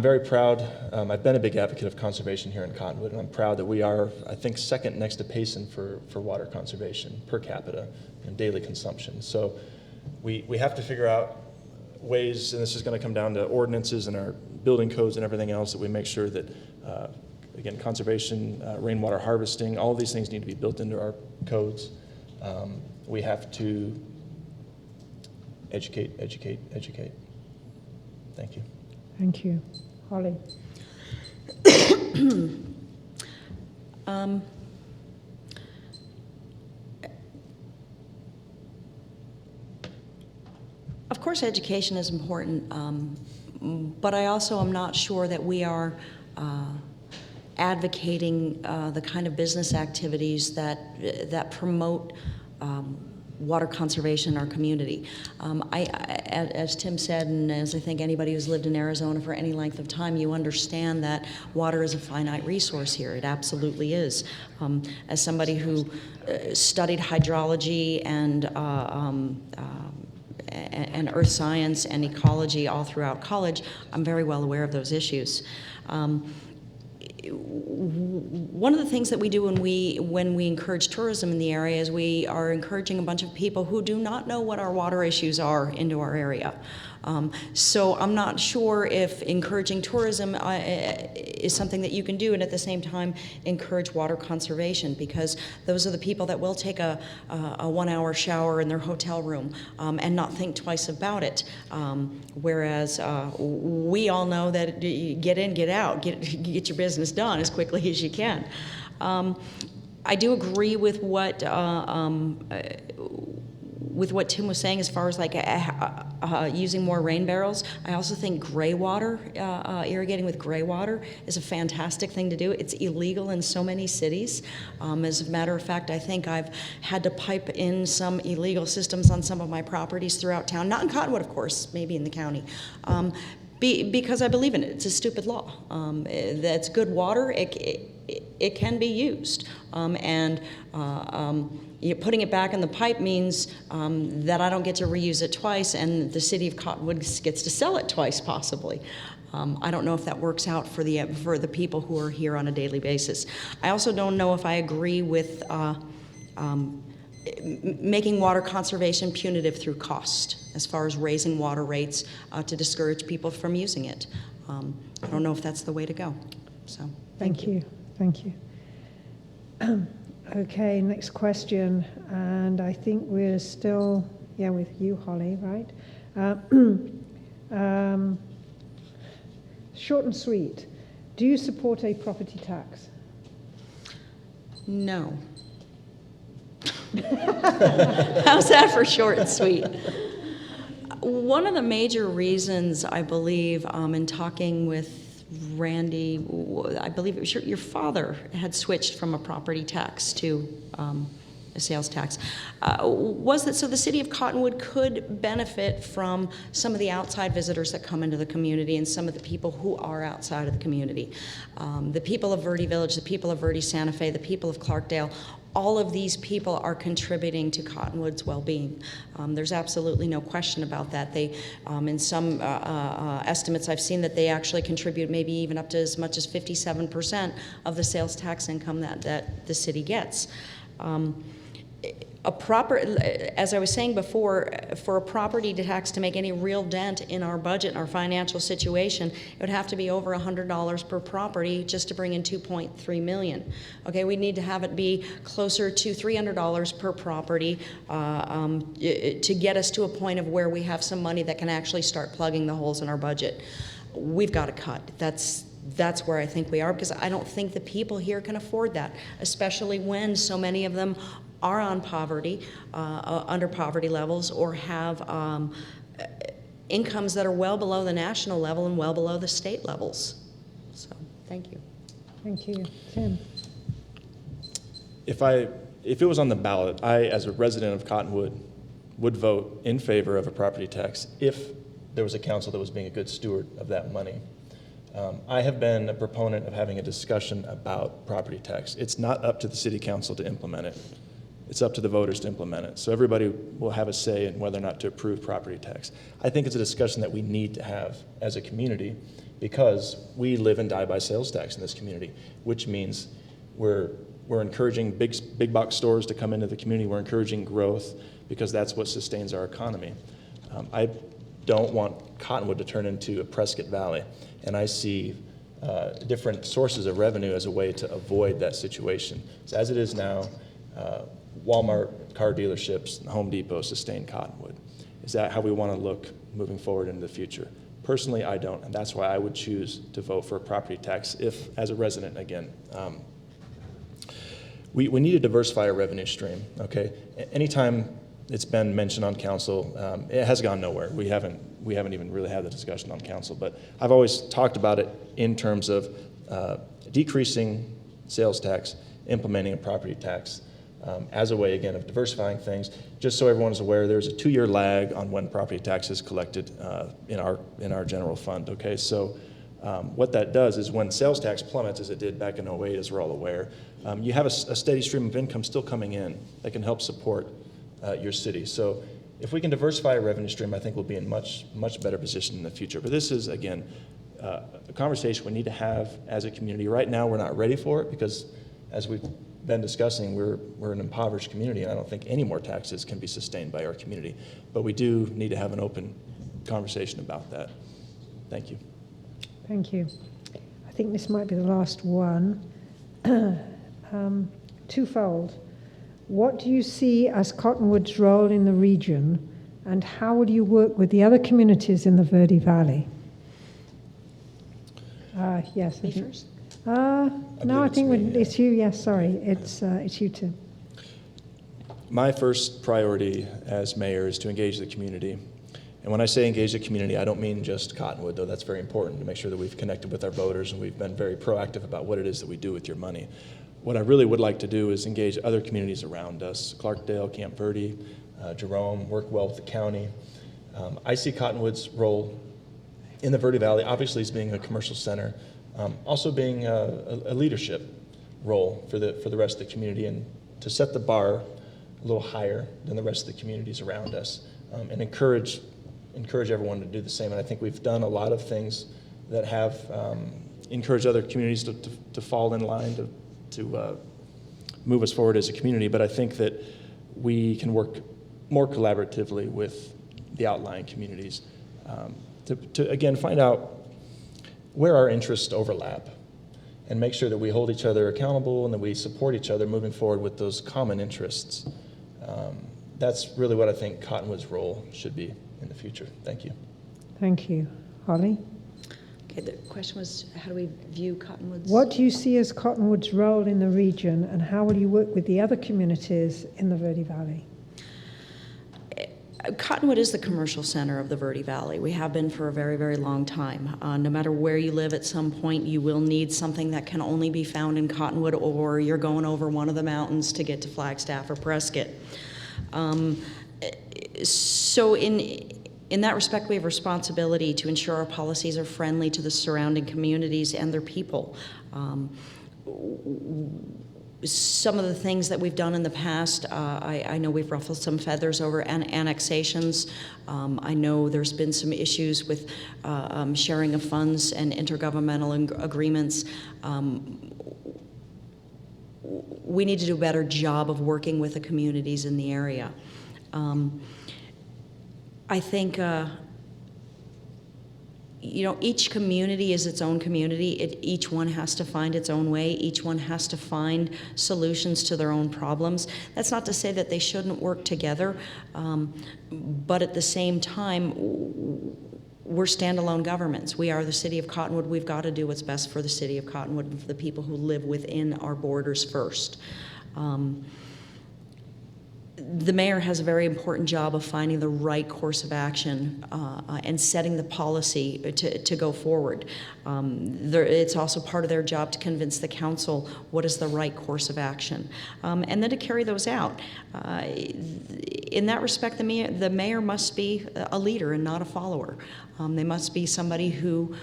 [SPEAKER 2] very proud. I've been a big advocate of conservation here in Cottonwood, and I'm proud that we are, I think, second next to Payson for water conservation per capita and daily consumption. So we have to figure out ways, and this is going to come down to ordinances and our building codes and everything else, that we make sure that, again, conservation, rainwater harvesting, all of these things need to be built into our codes. We have to educate. Thank you.
[SPEAKER 1] Thank you. Holly.
[SPEAKER 3] Of course, education is important, but I also am not sure that we are advocating the kind of business activities that promote water conservation in our community. As Tim said, and as I think anybody who's lived in Arizona for any length of time, you understand that water is a finite resource here. It absolutely is. As somebody who studied hydrology and earth science and ecology all throughout college, I'm very well aware of those issues. One of the things that we do when we encourage tourism in the area is we are encouraging a bunch of people who do not know what our water issues are into our area. So I'm not sure if encouraging tourism is something that you can do and at the same time encourage water conservation, because those are the people that will take a 1-hour shower in their hotel room and not think twice about it. Whereas we all know that get in, get out, get your business done as quickly as you can. with what Tim was saying as far as like using more rain barrels, I also think gray water, irrigating with gray water is a fantastic thing to do. It's illegal in so many cities. As a matter of fact, I think I've had to pipe in some illegal systems on some of my properties throughout town, not in Cottonwood, of course, maybe in the county. Because I believe in it. It's a stupid law. That's good water. It can be used. Putting it back in the pipe means that I don't get to reuse it twice, and the city of Cottonwood gets to sell it twice, possibly. I don't know if that works out for the people who are here on a daily basis. I also don't know if I agree with making water conservation punitive through cost, as far as raising water rates to discourage people from using it. I don't know if that's the way to go. So, thank you.
[SPEAKER 1] Thank you. Okay, next question, and I think we're still, with you, Holly, right? Short and sweet. Do you support a property tax?
[SPEAKER 3] No. How's that for short and sweet? One of the major reasons, I believe, in talking with Randy, I believe it was your father had switched from a property tax to a sales tax, was that so the city of Cottonwood could benefit from some of the outside visitors that come into the community and some of the people who are outside of the community. The people of Verde Village, the people of Verde Santa Fe, the people of Clarkdale, all of these people are contributing to Cottonwood's well-being. There's absolutely no question about that. They, in some estimates I've seen, that they actually contribute maybe even up to as much as 57% of the sales tax income that the city gets. As I was saying before, for a property tax to make any real dent in our budget, our financial situation, it would have to be over $100 per property just to bring in $2.3 million. Okay, we need to have it be closer to $300 per property to get us to a point of where we have some money that can actually start plugging the holes in our budget. We've got to cut. That's where I think we are, because I don't think the people here can afford that, especially when so many of them are on poverty, under poverty levels, or have incomes that are well below the national level and well below the state levels. So, thank you.
[SPEAKER 1] Thank you. Tim?
[SPEAKER 2] If it was on the ballot, I, as a resident of Cottonwood, would vote in favor of a property tax if there was a council that was being a good steward of that money. I have been a proponent of having a discussion about property tax. It's not up to the city council to implement it. It's up to the voters to implement it. So everybody will have a say in whether or not to approve property tax. I think it's a discussion that we need to have as a community, because we live and die by sales tax in this community, which means we're encouraging big box stores to come into the community. We're encouraging growth because that's what sustains our economy. I don't want Cottonwood to turn into a Prescott Valley, and I see different sources of revenue as a way to avoid that situation. So as it is now, Walmart, car dealerships, Home Depot sustain Cottonwood. Is that how we want to look moving forward into the future? Personally, I don't, and that's why I would choose to vote for a property tax if, as a resident, again. We need to diversify our revenue stream, okay? Anytime it's been mentioned on council, it has gone nowhere. We haven't even really had the discussion on council, but I've always talked about it in terms of decreasing sales tax, implementing a property tax, as a way, again, of diversifying things. Just so everyone is aware, there's a 2-year lag on when property tax is collected in our general fund, okay? So what that does is when sales tax plummets, as it did back in 2008, as we're all aware, you have a steady stream of income still coming in that can help support your city. So if we can diversify our revenue stream, I think we'll be in much better position in the future. But this is, again, a conversation we need to have as a community. Right now, we're not ready for it because, as we've been discussing, we're an impoverished community, and I don't think any more taxes can be sustained by our community. But we do need to have an open conversation about that. Thank you.
[SPEAKER 1] Thank you. I think this might be the last one. Twofold. What do you see as Cottonwood's role in the region, and how will you work with the other communities in the Verde Valley? Yes.
[SPEAKER 3] Me first?
[SPEAKER 1] No, I think it's you. Yes, sorry. It's you, Tim.
[SPEAKER 2] My first priority as mayor is to engage the community. And when I say engage the community, I don't mean just Cottonwood, though that's very important to make sure that we've connected with our voters and we've been very proactive about what it is that we do with your money. What I really would like to do is engage other communities around us, Clarkdale, Camp Verde, Jerome, work well with the county. I see Cottonwood's role in the Verde Valley, obviously, as being a commercial center, also being a leadership role for the rest of the community, and to set the bar a little higher than the rest of the communities around us, and encourage everyone to do the same. And I think we've done a lot of things that have encouraged other communities to fall in line, to move us forward as a community. But I think that we can work more collaboratively with the outlying communities to again find out where our interests overlap and make sure that we hold each other accountable and that we support each other moving forward with those common interests. That's really what I think Cottonwood's role should be in the future. Thank you.
[SPEAKER 1] Thank you. Holly?
[SPEAKER 3] Okay, the question was, how do we view Cottonwood's?
[SPEAKER 1] What do you see as Cottonwood's role in the region, and how will you work with the other communities in the Verde Valley?
[SPEAKER 3] Cottonwood is the commercial center of the Verde Valley. We have been for a very, very long time. No matter where you live, at some point you will need something that can only be found in Cottonwood, or you're going over one of the mountains to get to Flagstaff or Prescott. So in that respect, we have responsibility to ensure our policies are friendly to the surrounding communities and their people. Some of the things that we've done in the past, I know we've ruffled some feathers over annexations. I know there's been some issues with sharing of funds and intergovernmental agreements. We need to do a better job of working with the communities in the area. I think each community is its own community. Each one has to find its own way. Each one has to find solutions to their own problems. That's not to say that they shouldn't work together, but at the same time, we're standalone governments. We are the city of Cottonwood. We've got to do what's best for the city of Cottonwood and for the people who live within our borders first. The mayor has a very important job of finding the right course of action and setting the policy to go forward. It's also part of their job to convince the council what is the right course of action, and then to carry those out. In that respect, the mayor must be a leader and not a follower. They must be somebody who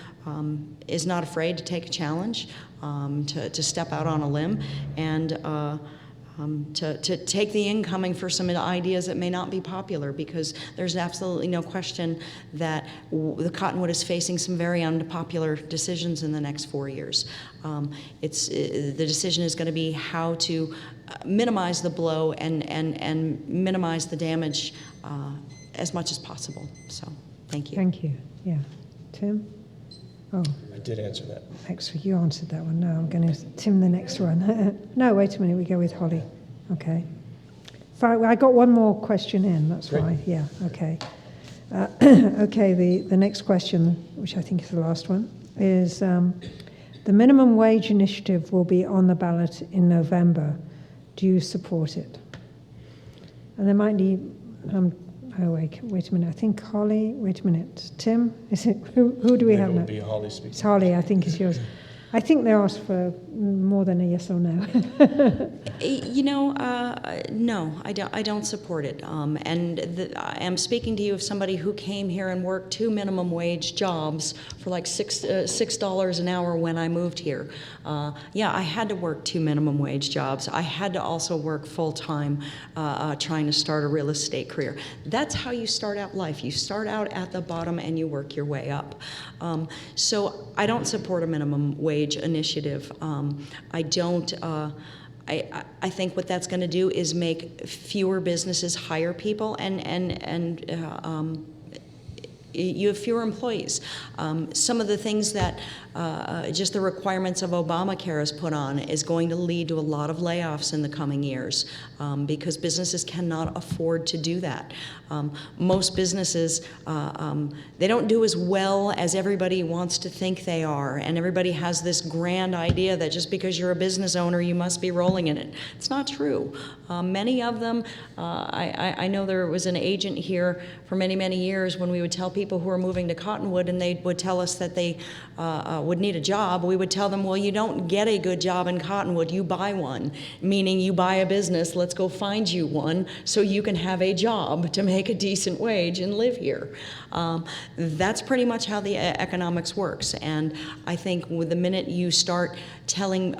[SPEAKER 3] is not afraid to take a challenge, to step out on a limb, and to take the incoming for some ideas that may not be popular, because there's absolutely no question that the Cottonwood is facing some very unpopular decisions in the next 4 years. The decision is going to be how to minimize the blow and minimize the damage as much as possible. So, thank you.
[SPEAKER 1] Thank you. Yeah. Tim? Oh.
[SPEAKER 2] I did answer that.
[SPEAKER 1] Excellent. You answered that one. Now I'm going to Tim the next one. No, wait a minute. We go with Holly. Okay. Fine. I got one more question in. That's
[SPEAKER 2] Great.
[SPEAKER 1] fine. Yeah. Okay. Okay. The next question, which I think is the last one, is the minimum wage initiative will be on the ballot in November. Do you support it? And there might be. Oh, wait a minute. I think Holly, wait a minute. Tim, is it, who do we have
[SPEAKER 2] It
[SPEAKER 1] now?
[SPEAKER 2] will be Holly speaking.
[SPEAKER 1] It's Holly, I think it's yours. I think they asked for more than a yes or no.
[SPEAKER 3] No, I don't support it. I am speaking to you of somebody who came here and worked 2 minimum wage jobs for like $6 an hour when I moved here. Yeah, I had to work 2 minimum wage jobs. I had to also work full time trying to start a real estate career. That's how you start out life. You start out at the bottom and you work your way up. So I don't support a minimum wage initiative. I don't. I think what that's going to do is make fewer businesses hire people, and you have fewer employees. Some of the things that just the requirements of Obamacare has put on is going to lead to a lot of layoffs in the coming years because businesses cannot afford to do that. Most businesses, they don't do as well as everybody wants to think they are, and everybody has this grand idea that just because you're a business owner, you must be rolling in it. It's not true. Many of them, I know there was an agent here for many, many years when we would tell people who were moving to Cottonwood and they would tell us that they would need a job, we would tell them, well, you don't get a good job in Cottonwood, you buy one, meaning you buy a business, let's go find you one so you can have a job to make a decent wage and live here. That's pretty much how the economics works, and I think with the minute you start telling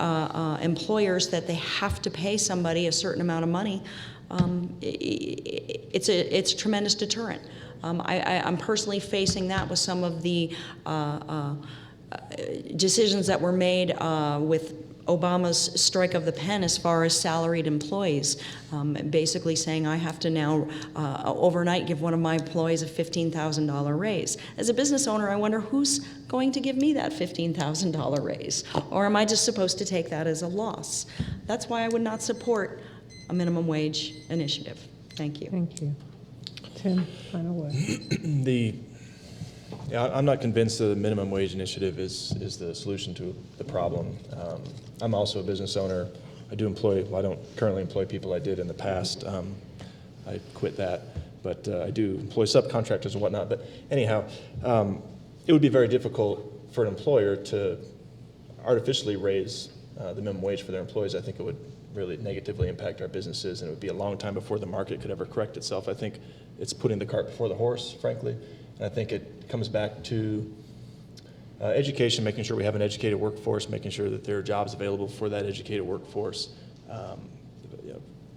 [SPEAKER 3] employers that they have to pay somebody a certain amount of money, it's a tremendous deterrent. I'm personally facing that with some of the decisions that were made with Obama's strike of the pen as far as salaried employees, basically saying I have to now overnight give one of my employees a $15,000 raise. As a business owner, I wonder who's going to give me that $15,000 raise, or am I just supposed to take that as a loss? That's why I would not support a minimum wage initiative. Thank you.
[SPEAKER 1] Thank you. Tim, final word.
[SPEAKER 2] I'm not convinced that the minimum wage initiative is the solution to the problem. I'm also a business owner. I do employ, well, I don't currently employ people. I did in the past. I quit that, but I do employ subcontractors and whatnot. But anyhow, it would be very difficult for an employer to artificially raise the minimum wage for their employees. I think it would really negatively impact our businesses, and it would be a long time before the market could ever correct itself. I think it's putting the cart before the horse, frankly. And I think it comes back to education, making sure we have an educated workforce, making sure that there are jobs available for that educated workforce,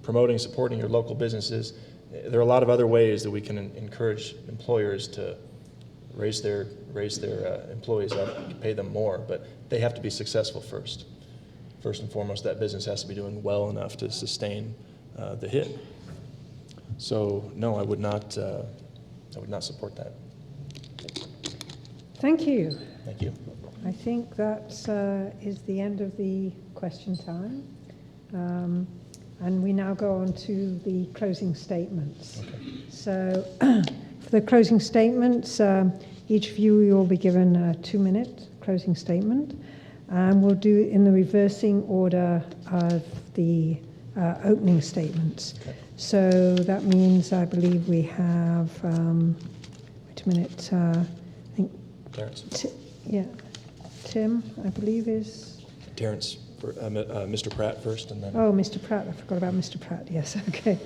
[SPEAKER 2] promoting, supporting your local businesses. There are a lot of other ways that we can encourage employers to raise their employees up, pay them more, but they have to be successful first. First and foremost, that business has to be doing well enough to sustain the hit. So no, I would not support that.
[SPEAKER 1] Thank you.
[SPEAKER 2] Thank you.
[SPEAKER 1] I think that is the end of the question time. And we now go on to the closing statements.
[SPEAKER 2] Okay.
[SPEAKER 1] So for the closing statements, each of you will be given a 2-minute closing statement. And we'll do it in the reversing order of the opening statements.
[SPEAKER 2] Okay.
[SPEAKER 1] So that means I believe we have, wait a minute, I think,
[SPEAKER 2] Terrence.
[SPEAKER 1] Tim, I believe is...
[SPEAKER 2] Terrence, for, Mr. Pratt first, and then...
[SPEAKER 1] Oh, Mr. Pratt, I forgot about Mr. Pratt, yes, okay.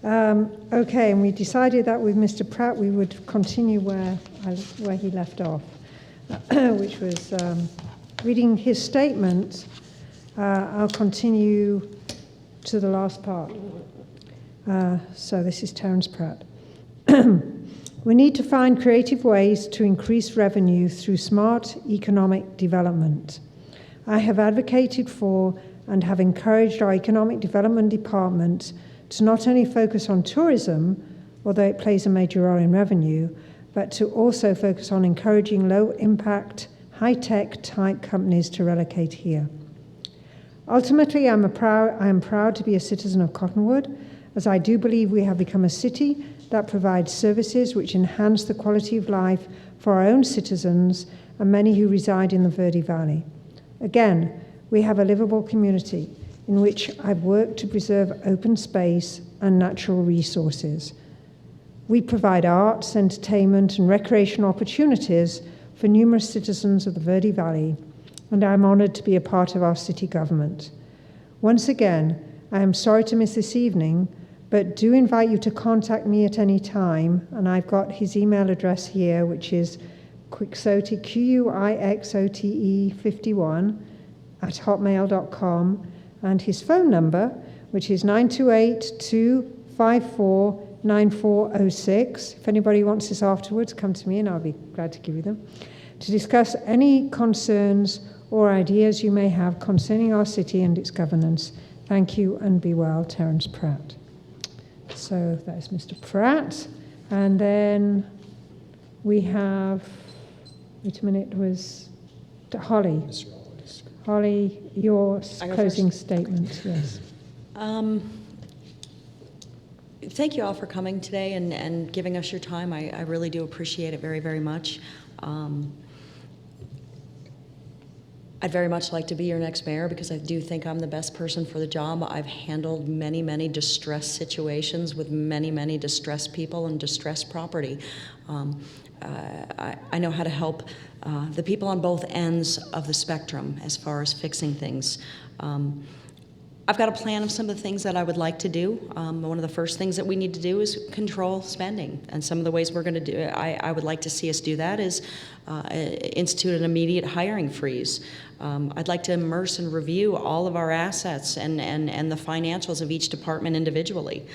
[SPEAKER 1] Okay, and we decided that with Mr. Pratt we would continue where he left off, which was reading his statement. I'll continue to the last part. So this is Terence Pratt. We need to find creative ways to increase revenue through smart economic development. I have advocated for and have encouraged our Economic Development Department to not only focus on tourism, although it plays a major role in revenue, but to also focus on encouraging low-impact, high-tech type companies to relocate here. Ultimately, I am proud to be a citizen of Cottonwood, as I do believe we have become a city that provides services which enhance the quality of life for our own citizens and many who reside in the Verde Valley. Again, we have a livable community in which I've worked to preserve open space and natural resources. We provide arts, entertainment, and recreational opportunities for numerous citizens of the Verde Valley, and I'm honored to be a part of our city government. Once again, I am sorry to miss this evening, but do invite you to contact me at any time, and I've got his email address here, which is Quixote, Quixote51@hotmail.com, and his phone number, which is 928-254-9406. If anybody wants this afterwards, come to me and I'll be glad to give you them, to discuss any concerns or ideas you may have concerning our city and its governance. Thank you and be well, Terence Pratt. So that is Mr. Pratt. And then We have, wait a minute, was Holly. Holly, your
[SPEAKER 3] I go
[SPEAKER 1] closing
[SPEAKER 3] first?
[SPEAKER 1] statement, yes.
[SPEAKER 3] Thank you all for coming today and giving us your time. I really do appreciate it very, very much. I'd very much like to be your next mayor because I do think I'm the best person for the job. I've handled many, many distress situations with many, many distressed people and distressed property. I know how to help the people on both ends of the spectrum as far as fixing things. I've got a plan of some of the things that I would like to do. One of the first things that we need to do is control spending. And some of the ways we're going to do it, I would like to see us do that is institute an immediate hiring freeze. I'd like to immerse and review all of our assets and the financials of each department individually.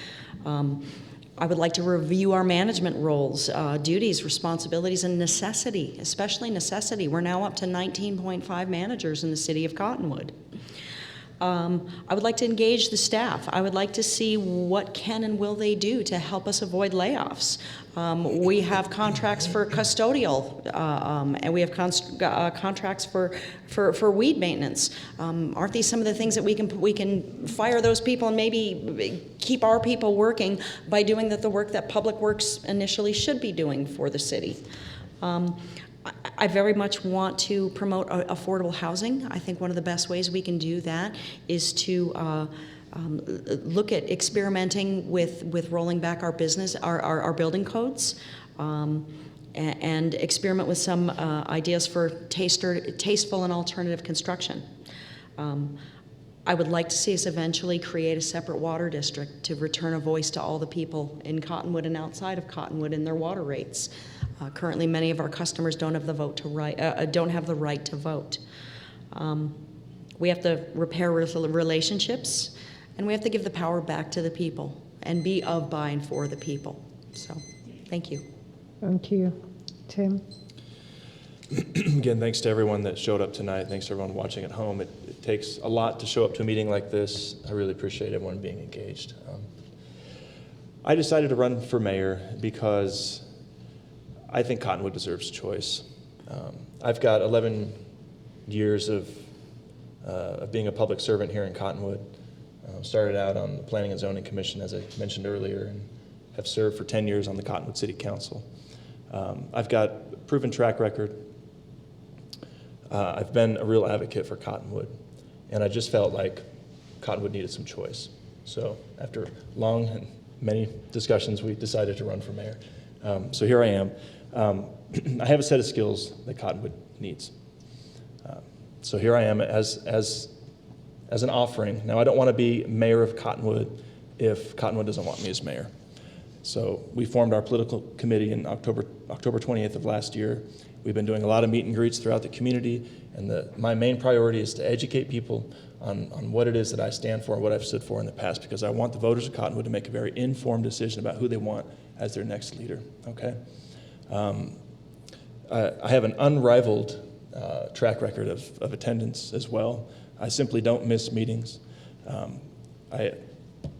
[SPEAKER 3] I would like to review our management roles, duties, responsibilities, and necessity, especially necessity. We're now up to 19.5 managers in the city of Cottonwood. I would like to engage the staff. I would like to see what can and will they do to help us avoid layoffs. We have contracts for custodial, and we have contracts for weed maintenance. Aren't these some of the things that we can fire those people and maybe keep our people working by doing the work that Public Works initially should be doing for the city? I very much want to promote affordable housing. I think one of the best ways we can do that is to look at experimenting with rolling back our building codes, and experiment with some ideas for tasteful and alternative construction. I would like to see us eventually create a separate water district to return a voice to all the people in Cottonwood and outside of Cottonwood in their water rates. Currently, many of our customers don't have the right to vote. We have to repair relationships, and we have to give the power back to the people and be of, by, and for the people. So, thank you.
[SPEAKER 1] Thank you. Tim?
[SPEAKER 2] Again, thanks to everyone that showed up tonight. Thanks to everyone watching at home. It takes a lot to show up to a meeting like this. I really appreciate everyone being engaged. I decided to run for mayor because I think Cottonwood deserves choice. I've got 11 years of being a public servant here in Cottonwood. Started out on the Planning and Zoning Commission, as I mentioned earlier, and have served for 10 years on the Cottonwood City Council. I've got a proven track record. I've been a real advocate for Cottonwood, and I just felt like Cottonwood needed some choice. So after long and many discussions, we decided to run for mayor. So here I am. I have a set of skills that Cottonwood needs. So here I am as an offering. Now, I don't want to be mayor of Cottonwood if Cottonwood doesn't want me as mayor. So we formed our political committee in October 20th of last year. We've been doing a lot of meet and greets throughout the community, and my main priority is to educate people on what it is that I stand for and what I've stood for in the past, because I want the voters of Cottonwood to make a very informed decision about who they want as their next leader, okay? I have an unrivaled track record of attendance as well. I simply don't miss meetings. I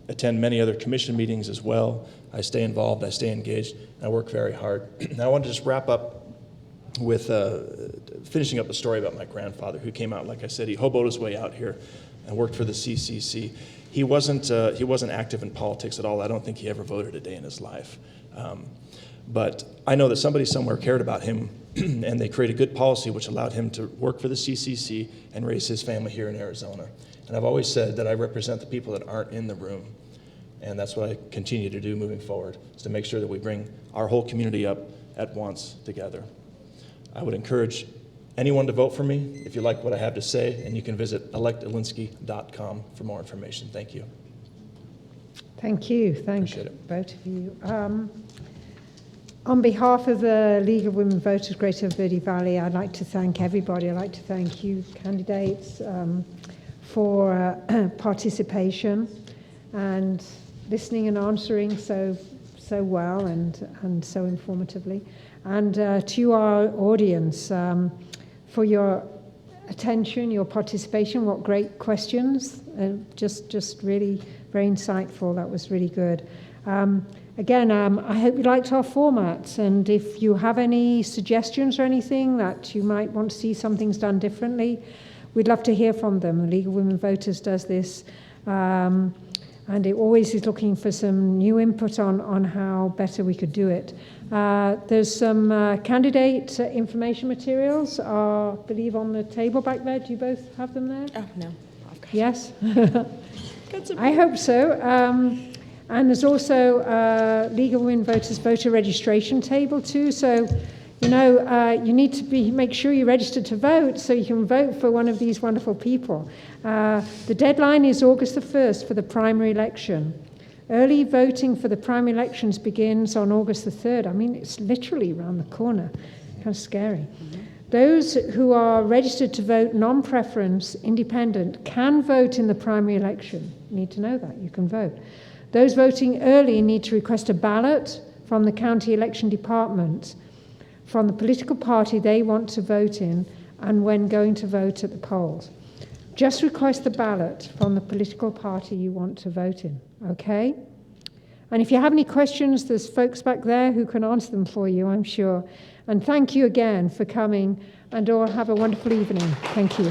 [SPEAKER 2] attend many other commission meetings as well. I stay involved, I stay engaged, and I work very hard. And I want to just wrap up with finishing up a story about my grandfather, who came out, like I said, he hoboed his way out here and worked for the CCC. He wasn't active in politics at all. I don't think he ever voted a day in his life. But I know that somebody somewhere cared about him, and they created good policy which allowed him to work for the CCC and raise his family here in Arizona. And I've always said that I represent the people that aren't in the room, and that's what I continue to do moving forward, is to make sure that we bring our whole community up at once together. I would encourage anyone to vote for me if you like what I have to say, and you can visit electalinsky.com for more information. Thank you.
[SPEAKER 1] Thank you. Thank
[SPEAKER 2] Appreciate it.
[SPEAKER 1] both of you. On behalf of the League of Women Voters Greater Verde Valley, I'd like to thank everybody. I'd like to thank you, candidates, for participation and listening and answering so well and so informatively. And to our audience, for your attention, your participation, what great questions. Just really very insightful. That was really good. Again, I hope you liked our formats, and if you have any suggestions or anything that you might want to see some things done differently, we'd love to hear from them. The League of Women Voters does this, and it always is looking for some new input on how better we could do it. There's some candidate information materials, I believe, on the table back there. Do you both have them there?
[SPEAKER 3] Oh, no. I've got
[SPEAKER 1] Yes?
[SPEAKER 3] got some.
[SPEAKER 1] I hope so. And there's also League of Women Voters voter registration table too. So, you know, you need to make sure you're registered to vote so you can vote for one of these wonderful people. The deadline is August the 1st for the primary election. Early voting for the primary elections begins on August the 3rd. I mean, it's literally around the corner. Kind of scary. Mm-hmm. Those who are registered to vote non-preference, independent, can vote in the primary election. You need to know that. You can vote. Those voting early need to request a ballot from the county election department from the political party they want to vote in and when going to vote at the polls. Just request the ballot from the political party you want to vote in, okay? And if you have any questions, there's folks back there who can answer them for you, I'm sure. And thank you again for coming, and all have a wonderful evening. Thank you.